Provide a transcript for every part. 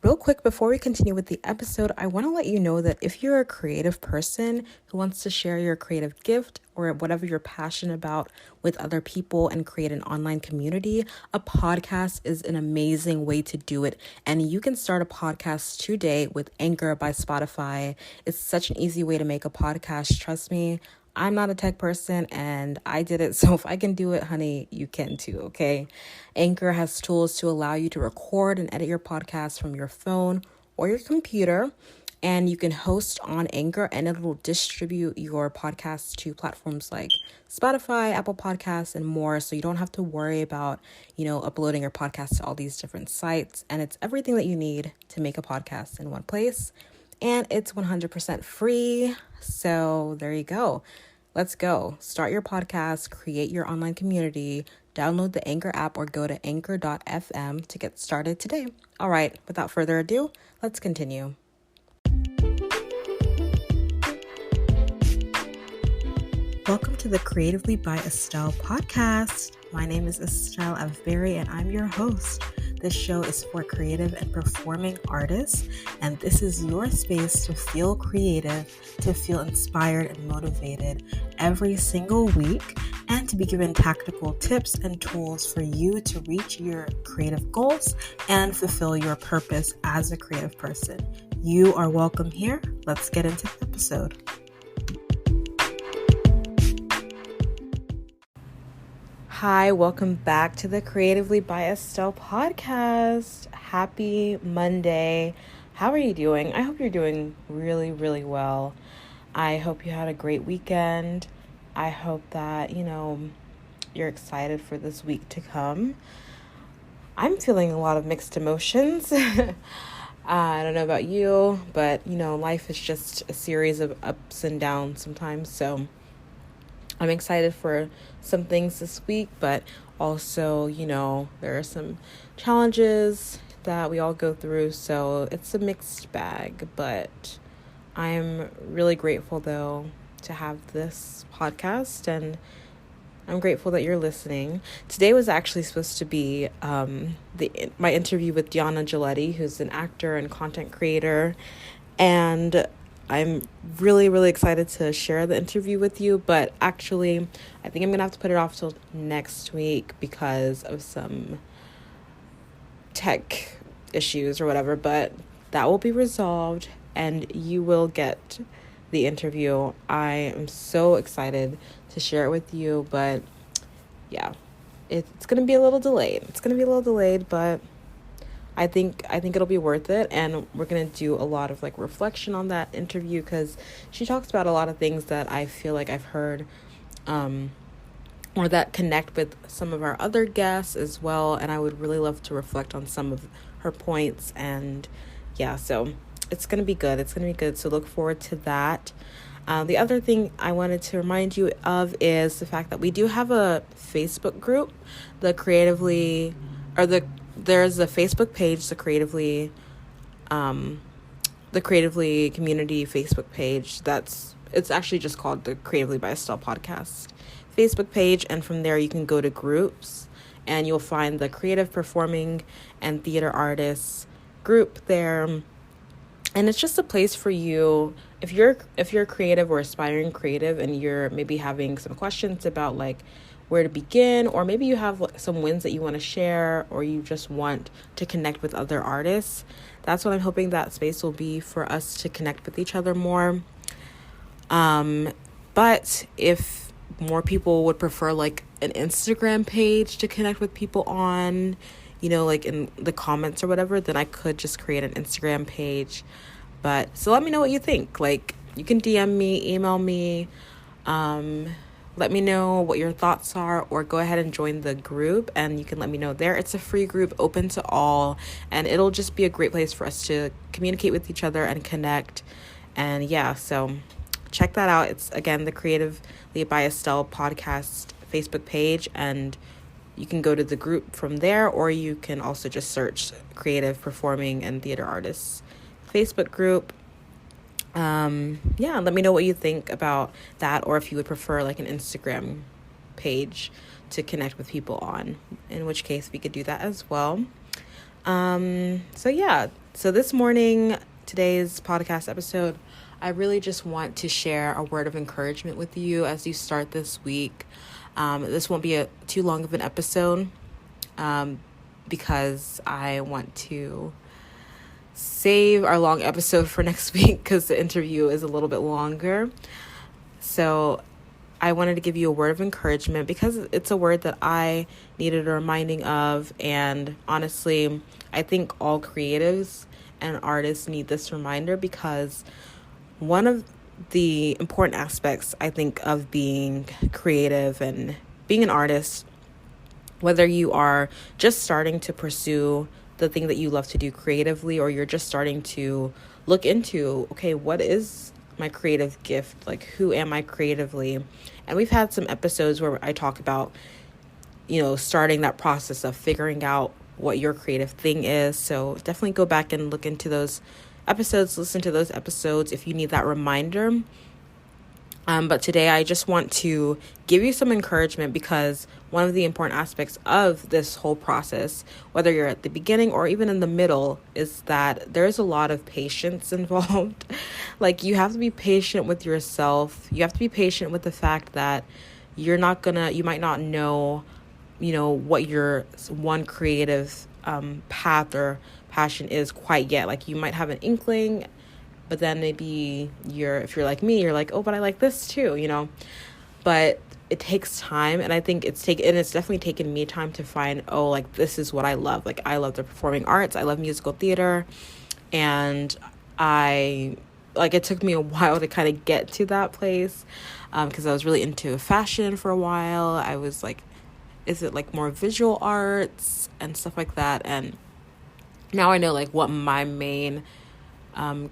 Real quick, before we continue with the episode, I want to let you know that if you're a creative person who wants to share your creative gift or whatever you're passionate about with other people and create an online community, a podcast is an amazing way to do it. And you can start a podcast today with Anchor by Spotify. It's such an easy way to make a podcast. Trust me. I'm not a tech person and I did it. So if I can do it, honey, you can too, okay? Anchor has tools to allow you to record and edit your podcast from your phone or your computer. And you can host on Anchor and it will distribute your podcast to platforms like Spotify, Apple Podcasts, and more. So you don't have to worry about, uploading your podcast to all these different sites. And it's everything that you need to make a podcast in one place. And it's 100% free. So there you go. Let's go. Start your podcast, create your online community, download the Anchor app or go to anchor.fm to get started today. All right, without further ado, let's continue. Welcome to the Creatively by Estelle podcast. My name is Estelle Avberry and I'm your host. This show is for creative and performing artists, and this is your space to feel creative, to feel inspired and motivated every single week, and to be given tactical tips and tools for you to reach your creative goals and fulfill your purpose as a creative person. You are welcome here. Let's get into the episode. Hi, welcome back to the Creatively by Estelle podcast. Happy Monday. How are you doing? I hope you're doing really, really well. I hope you had a great weekend. I hope that, you're excited for this week to come. I'm feeling a lot of mixed emotions. I don't know about you, but, life is just a series of ups and downs sometimes, so I'm excited for some things this week, but also, there are some challenges that we all go through, so it's a mixed bag, but I'm really grateful, though, to have this podcast, and I'm grateful that you're listening. Today was actually supposed to be my interview with Diana Giletti, who's an actor and content creator, and I'm really, really excited to share the interview with you, but actually, I think I'm going to have to put it off till next week because of some tech issues or whatever, but that will be resolved and you will get the interview. I am so excited to share it with you, but yeah, it's going to be a little delayed. But I think it'll be worth it, and we're going to do a lot of reflection on that interview because she talks about a lot of things that I feel like I've heard or that connect with some of our other guests as well, and I would really love to reflect on some of her points, and yeah, so it's going to be good, so look forward to that. The other thing I wanted to remind you of is the fact that we do have a Facebook group, there's a Facebook page, the Creatively Community Facebook page. It's actually just called the Creatively by Estelle podcast Facebook page. And from there you can go to groups and you'll find the creative performing and theater artists group there. And it's just a place for you if you're creative or aspiring creative and you're maybe having some questions about where to begin, or maybe you have some wins that you want to share, or you just want to connect with other artists. That's what I'm hoping that space will be, for us to connect with each other more. But if more people would prefer an Instagram page to connect with people on, in the comments or whatever, then I could just create an Instagram page. But so let me know what you think. You can DM me, email me, let me know what your thoughts are, or go ahead and join the group and you can let me know there. It's a free group open to all, and it'll just be a great place for us to communicate with each other and connect. And yeah, so check that out. It's, again, the Creatively by Estelle podcast Facebook page, and you can go to the group from there, or you can also just search Creative Performing and Theater Artists Facebook group. Let me know what you think about that, or if you would prefer an Instagram page to connect with people on, in which case we could do that as well. So yeah, So this morning, today's podcast episode, I really just want to share a word of encouragement with you as you start this week. This won't be too long of an episode because I want to save our long episode for next week because the interview is a little bit longer. So I wanted to give you a word of encouragement because it's a word that I needed a reminding of. And honestly, I think all creatives and artists need this reminder because one of the important aspects, I think, of being creative and being an artist, whether you are just starting to pursue the thing that you love to do creatively, or you're just starting to look into, okay, what is my creative gift? Like, who am I creatively? And we've had some episodes where I talk about, starting that process of figuring out what your creative thing is. So definitely go back and look into those episodes, listen to those episodes if you need that reminder. But today I just want to give you some encouragement because one of the important aspects of this whole process, whether you're at the beginning or even in the middle, is that there's a lot of patience involved. Like, you have to be patient with yourself. You have to be patient with the fact that you might not know, what your one creative path or passion is quite yet. Like, you might have an inkling, but then maybe if you're like me, you're like, oh, but I like this too, but it takes time. And I think it's definitely taken me time to find, this is what I love. Like, I love the performing arts. I love musical theater. And it took me a while to kind of get to that place. Cause I was really into fashion for a while. I was like, is it like more visual arts and stuff like that? And now I know like what my main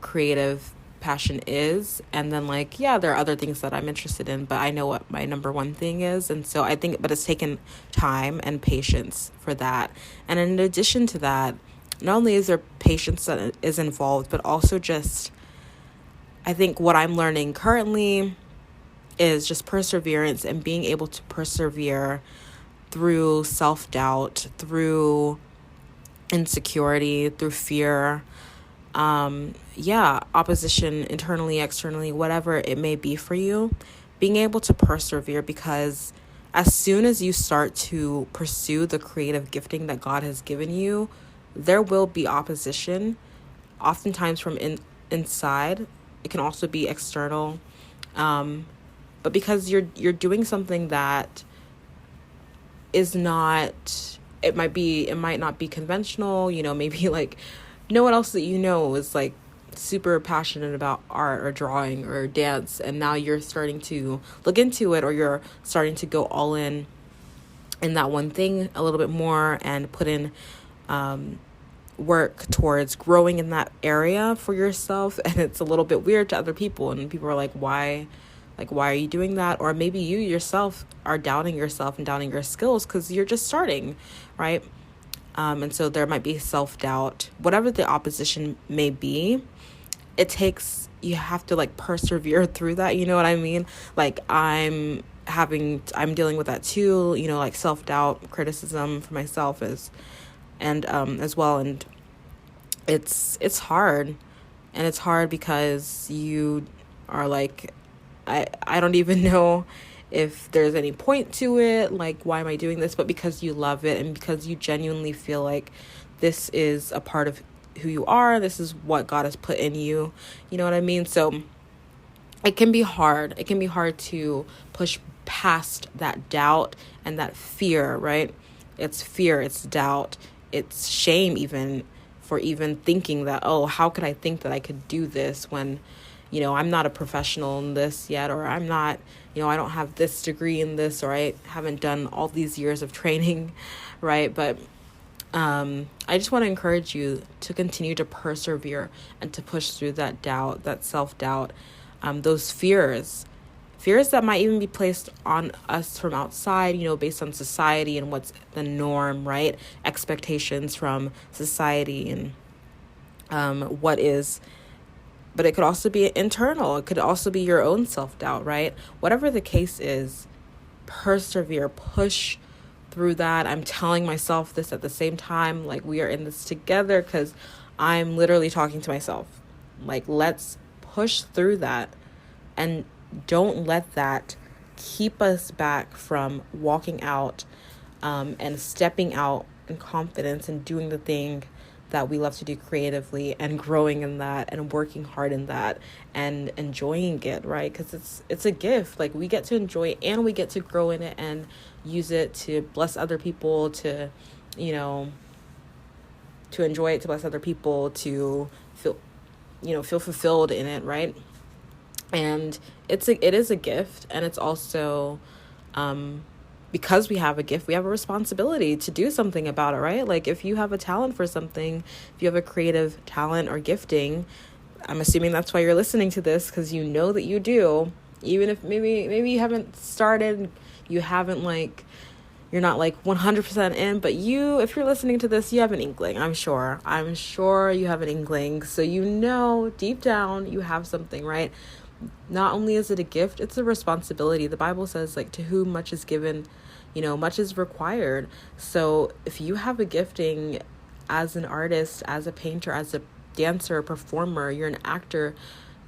creative passion is, and then there are other things that I'm interested in, but I know what my number one thing is. And so I think, but it's taken time and patience for that. And in addition to that, not only is there patience that is involved, but also just, I think what I'm learning currently is just perseverance and being able to persevere through self-doubt, through insecurity, through fear, opposition internally, externally, whatever it may be for you, being able to persevere, because as soon as you start to pursue the creative gifting that God has given you, there will be opposition, oftentimes from inside. It can also be external. But because you're doing something that is not, it might not be conventional, maybe like no one else that is like super passionate about art or drawing or dance, and now you're starting to look into it, or you're starting to go all in that one thing a little bit more and put in work towards growing in that area for yourself. And it's a little bit weird to other people, and people are like, why are you doing that? Or maybe you yourself are doubting yourself and doubting your skills because you're just starting, right? And so there might be self-doubt, whatever the opposition may be. You have to persevere through that. You know what I mean? Like, I'm dealing with that too, self-doubt, criticism for myself as well. And it's hard, and it's hard because you are like, I don't even know if there's any point to it, like, why am I doing this? But because you love it, and because you genuinely feel like this is a part of who you are, this is what God has put in you, you know what I mean? So it can be hard. It can be hard to push past that doubt and that fear, right? It's fear, it's doubt, it's shame even for even thinking that, how could I think that I could do this when I'm not a professional in this yet, or I'm not, I don't have this degree in this, or I haven't done all these years of training, right? But I just want to encourage you to continue to persevere and to push through that doubt, that self-doubt, those fears that might even be placed on us from outside, based on society and what's the norm, right? Expectations from society and what is. But it could also be internal. It could also be your own self-doubt, right? Whatever the case is, persevere, push through that. I'm telling myself this at the same time, like, we are in this together, because I'm literally talking to myself. Like, let's push through that, and don't let that keep us back from walking out and stepping out in confidence and doing the thing that we love to do creatively, and growing in that and working hard in that and enjoying it, right? Because it's a gift. Like, we get to enjoy it and we get to grow in it and use it to bless other people, to, you know, to enjoy it, to bless other people, to feel fulfilled in it, right? And it is a gift, and it's also because we have a gift, we have a responsibility to do something about it, right? Like, if you have a talent for something, if you have a creative talent or gifting, I'm assuming that's why you're listening to this, because you know that you do. Even if maybe you haven't started, you haven't you're not 100% in, but if you're listening to this, you have an inkling. I'm sure you have an inkling. So deep down you have something, right? Not only is it a gift, it's a responsibility. The Bible says, to whom much is given, much is required. So if you have a gifting as an artist, as a painter, as a dancer, a performer, you're an actor,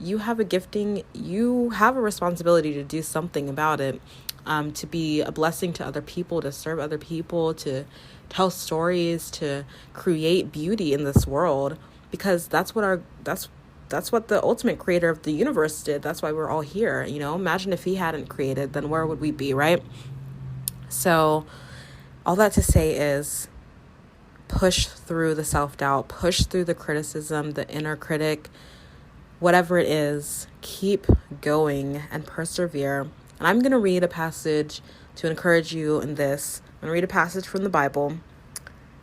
you have a gifting, you have a responsibility to do something about it, to be a blessing to other people, to serve other people, to tell stories, to create beauty in this world, because that's what the ultimate creator of the universe did. That's why we're all here. Imagine if he hadn't created, then where would we be, right? So all that to say is, push through the self-doubt, push through the criticism, the inner critic, whatever it is, keep going and persevere. And I'm going to read a passage to encourage you in this. I'm going to read a passage from the Bible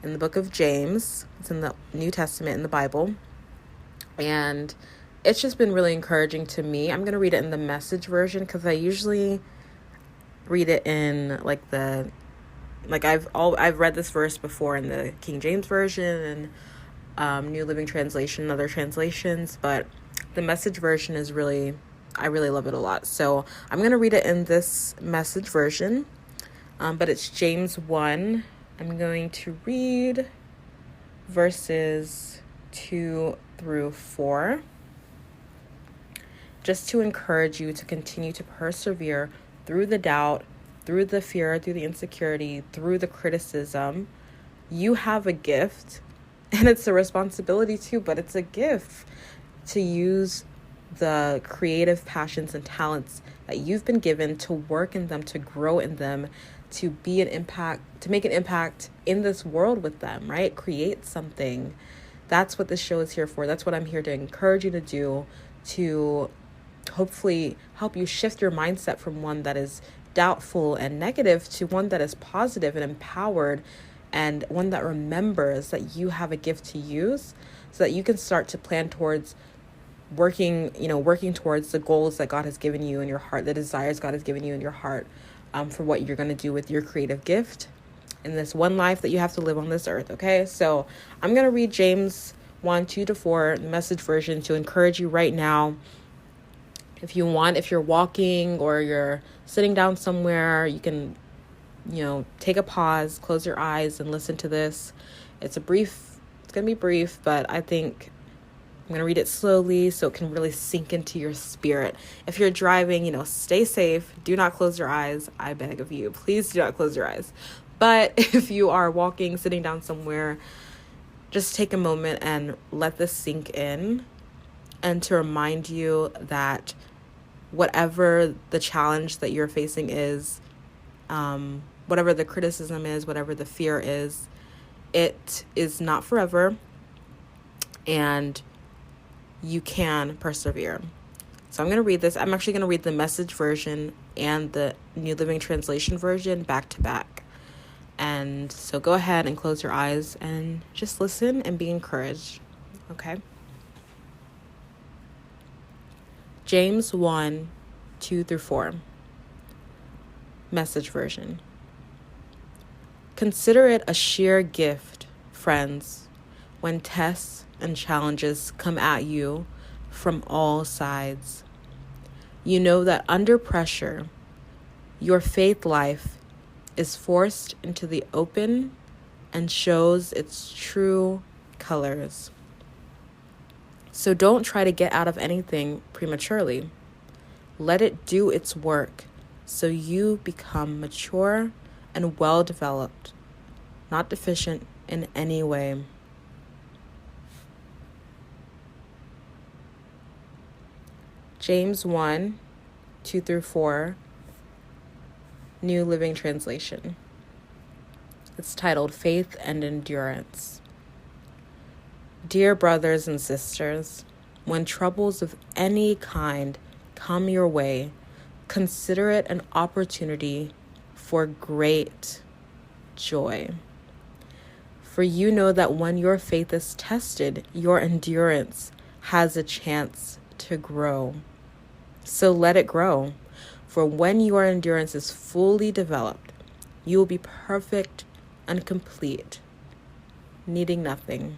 in the book of James. It's in the New Testament in the Bible. And it's just been really encouraging to me. I'm going to read it in the Message version, because I usually read it in I've read this verse before in the King James version and New Living Translation and other translations, but the Message version is I really love it a lot. So I'm going to read it in this Message version, but it's James 1. I'm going to read verses 2 through 4, just to encourage you to continue to persevere through the doubt, through the fear, through the insecurity, through the criticism. You have a gift, and it's a responsibility too, but it's a gift to use the creative passions and talents that you've been given, to work in them, to grow in them, to be an impact, to make an impact in this world with them, right? Create something. That's what this show is here for. That's what I'm here to encourage you to do, to hopefully help you shift your mindset from one that is doubtful and negative to one that is positive and empowered, and one that remembers that you have a gift to use, so that you can start to plan towards working towards the goals that God has given you in your heart, the desires God has given you in your heart, for what you're going to do with your creative gift in this one life that you have to live on this earth. Okay, so I'm going to read James 1, 2-4, the Message version, to encourage you right now. If you're walking or you're sitting down somewhere, you can, take a pause, close your eyes, and listen to this. It's going to be brief, but I think I'm going to read it slowly so it can really sink into your spirit. If you're driving, stay safe. Do not close your eyes. I beg of you. Please do not close your eyes. But if you are walking, sitting down somewhere, just take a moment and let this sink in, and to remind you that whatever the challenge that you're facing is, whatever the criticism is, whatever the fear is, it is not forever, and you can persevere. So I'm going to read this. I'm actually going to read the Message version and the New Living Translation version back to back. And so go ahead and close your eyes and just listen and be encouraged. Okay? James 1, 2-4. Message version. Consider it a sheer gift, friends, when tests and challenges come at you from all sides. You know that under pressure, your faith life is forced into the open and shows its true colors. So don't try to get out of anything prematurely. Let it do its work so you become mature and well-developed, not deficient in any way. James 1, 2 through 4, New Living Translation. It's titled Faith and Endurance. Dear brothers and sisters, when troubles of any kind come your way, consider it an opportunity for great joy. For you know that when your faith is tested, your endurance has a chance to grow. So let it grow. For when your endurance is fully developed, you will be perfect and complete, needing nothing.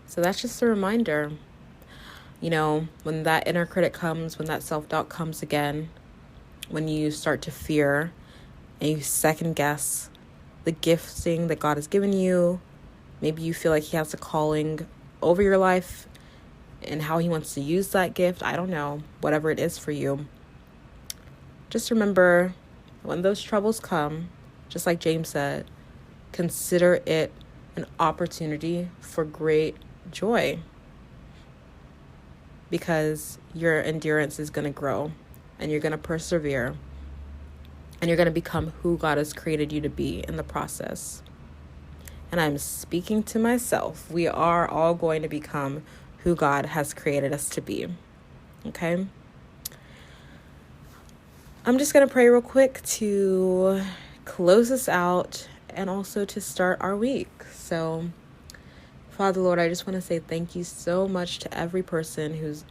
So that's just a reminder, when that inner critic comes, when that self-doubt comes again, when you start to fear and you second guess the gifting that God has given you, maybe you feel like he has a calling over your life and how he wants to use that gift. I don't know, whatever it is for you. Just remember, when those troubles come, just like James said, consider it an opportunity for great joy, because your endurance is going to grow and you're going to persevere and you're going to become who God has created you to be in the process. And I'm speaking to myself. We are all going to become who God has created us to be. Okay? I'm just going to pray real quick to close us out and also to start our week. So, Father, Lord, I just want to say thank you so much to every person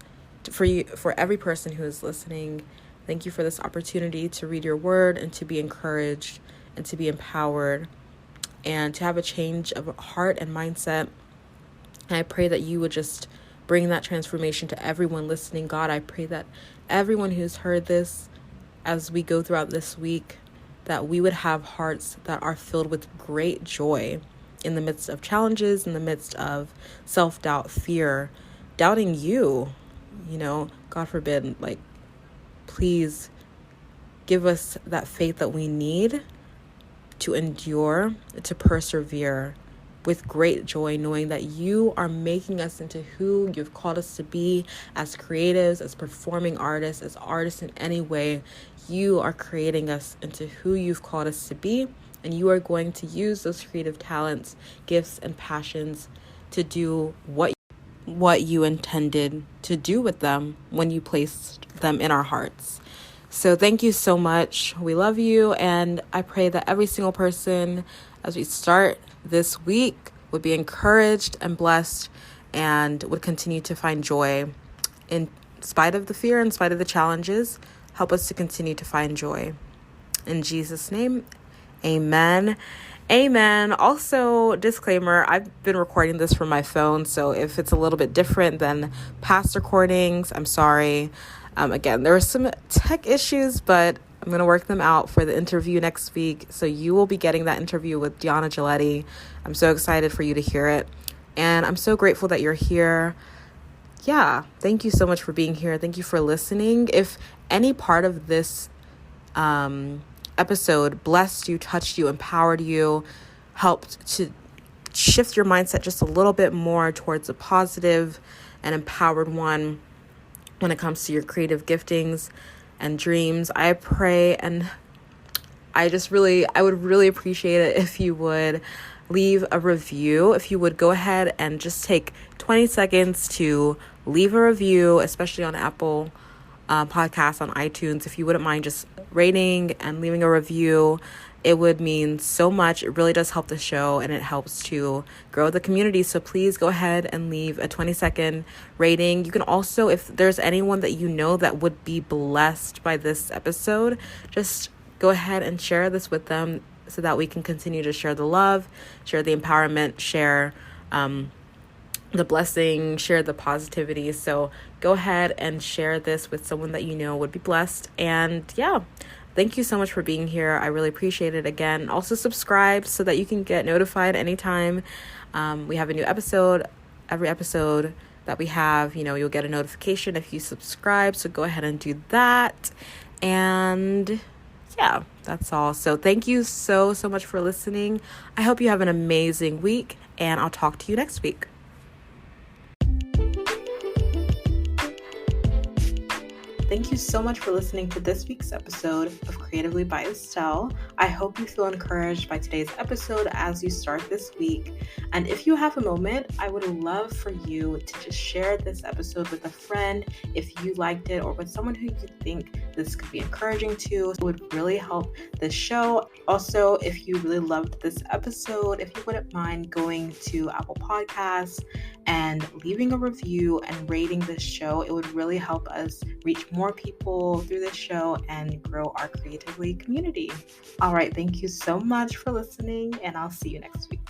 for every person who is listening. Thank you for this opportunity to read your word and to be encouraged and to be empowered and to have a change of heart and mindset. And I pray that you would just bring that transformation to everyone listening. God, I pray that everyone who's heard this as we go throughout this week, that we would have hearts that are filled with great joy in the midst of challenges, in the midst of self-doubt, fear, doubting you, God forbid, please give us that faith that we need to endure, to persevere with great joy, knowing that you are making us into who you've called us to be as creatives, as performing artists, as artists in any way. You are creating us into who you've called us to be, and you are going to use those creative talents, gifts, and passions to do what you intended to do with them when you placed them in our hearts. So thank you so much. We love you. And I pray that every single person, as we start this week, would be encouraged and blessed and would continue to find joy in spite of the fear, in spite of the challenges. Help us to continue to find joy. In Jesus' name, amen. Amen. Also, disclaimer, I've been recording this from my phone, so if it's a little bit different than past recordings, I'm sorry. Again, there were some tech issues, but I'm going to work them out for the interview next week. So you will be getting that interview with Deanna Giletti. I'm so excited for you to hear it. And I'm so grateful that you're here. Yeah, thank you so much for being here. Thank you for listening. If any part of this episode blessed you, touched you, empowered you, helped to shift your mindset just a little bit more towards a positive and empowered one when it comes to your creative giftings and dreams, I pray and I would really appreciate it if you would leave a review. If you would go ahead and just take 20 seconds to leave a review, especially on Apple Podcasts, on iTunes. If you wouldn't mind just rating and leaving a review, it would mean so much. It really does help the show and it helps to grow the community. So please go ahead and leave a 20-second rating. You can also, if there's anyone that you know that would be blessed by this episode, just go ahead and share this with them so that we can continue to share the love, share the empowerment, share the blessing, share the positivity. So go ahead and share this with someone that you know would be blessed. And yeah, Thank you so much for being here. I really appreciate it. Again, also subscribe so that you can get notified anytime we have a new episode. Every episode that we have, you'll get a notification if you subscribe. So go ahead and do that. And yeah, that's all. So thank you so much for listening. I hope you have an amazing week, and I'll talk to you next week. Thank you so much for listening to this week's episode of Creatively by Estelle. I hope you feel encouraged by today's episode as you start this week. And if you have a moment, I would love for you to just share this episode with a friend if you liked it, or with someone who you think this could be encouraging to. It would really help this show. Also, if you really loved this episode, if you wouldn't mind going to Apple Podcasts and leaving a review and rating this show, it would really help us reach more people through this show and grow our Creatively community. All right, thank you so much for listening, and I'll see you next week.